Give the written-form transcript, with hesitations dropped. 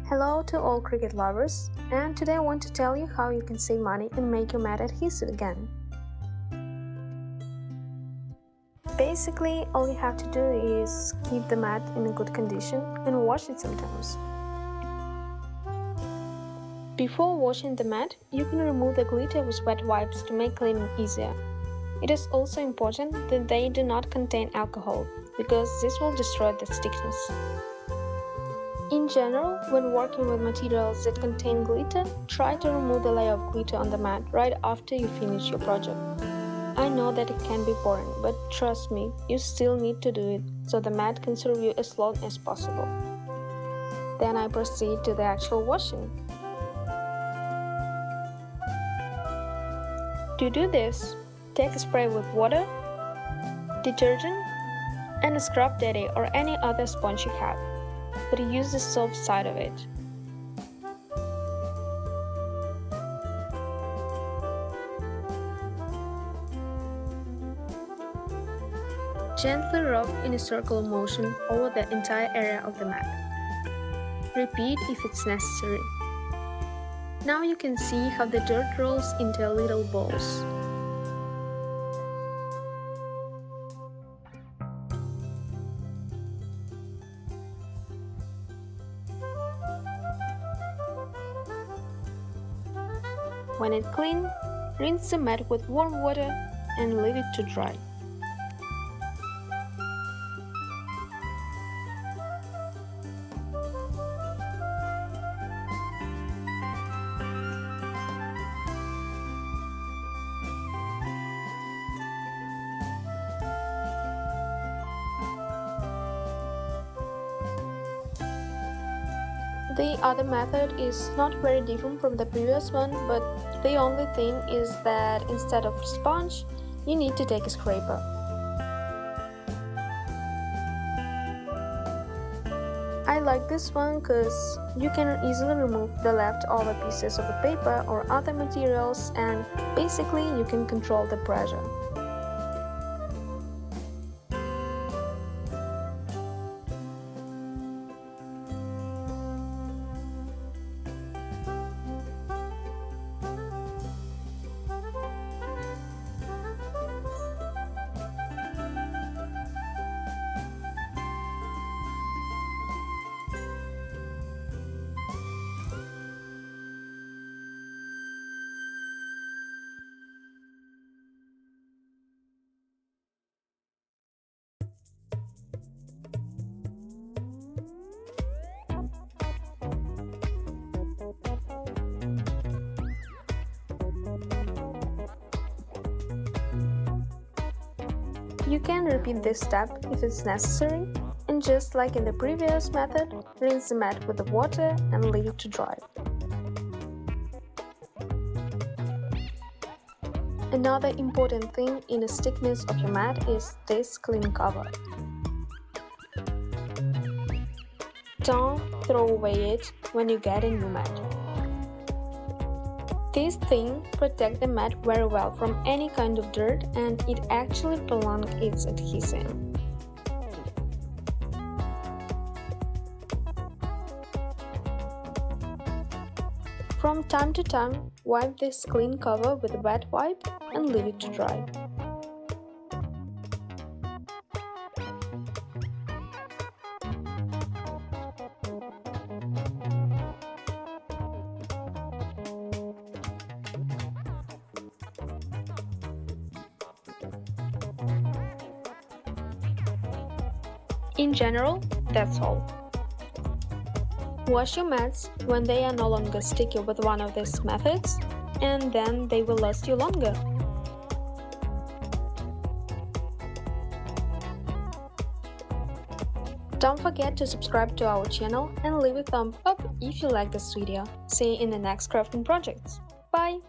Hello to all Cricut lovers, and today I want to tell you how you can save money and make your mat adhesive again. Basically, all you have to do is keep the mat in a good condition and wash it sometimes. Before washing the mat, you can remove the glitter with wet wipes to make cleaning easier. It is also important that they do not contain alcohol, because this will destroy the stickiness. In general, when working with materials that contain glitter, try to remove the layer of glitter on the mat right after you finish your project. I know that it can be boring, but trust me, you still need to do it so the mat can serve you as long as possible. Then I proceed to the actual washing. To do this, take a spray with water, detergent, and a scrub daddy or any other sponge you have, but use the soft side of it. Gently rub in a circular motion over the entire area of the mat. Repeat if it's necessary. Now you can see how the dirt rolls into little balls. When it's clean, rinse the mat with warm water and leave it to dry. The other method is not very different from the previous one, but the only thing is that instead of a sponge, you need to take a scraper. I like this one because you can easily remove the leftover pieces of the paper or other materials, and basically you can control the pressure. You can repeat this step if it's necessary, and just like in the previous method, rinse the mat with the water and leave it to dry. Another important thing in the stickiness of your mat is this clean cover. Don't throw away it when you get a new mat. This thing protects the mat very well from any kind of dirt, and it actually prolongs its adhesion. From time to time, wipe this clean cover with a wet wipe and leave it to dry. In general, that's all. Wash your mats when they are no longer sticky with one of these methods, and then they will last you longer. Don't forget to subscribe to our channel and leave a thumb up if you like this video. See you in the next crafting projects. Bye!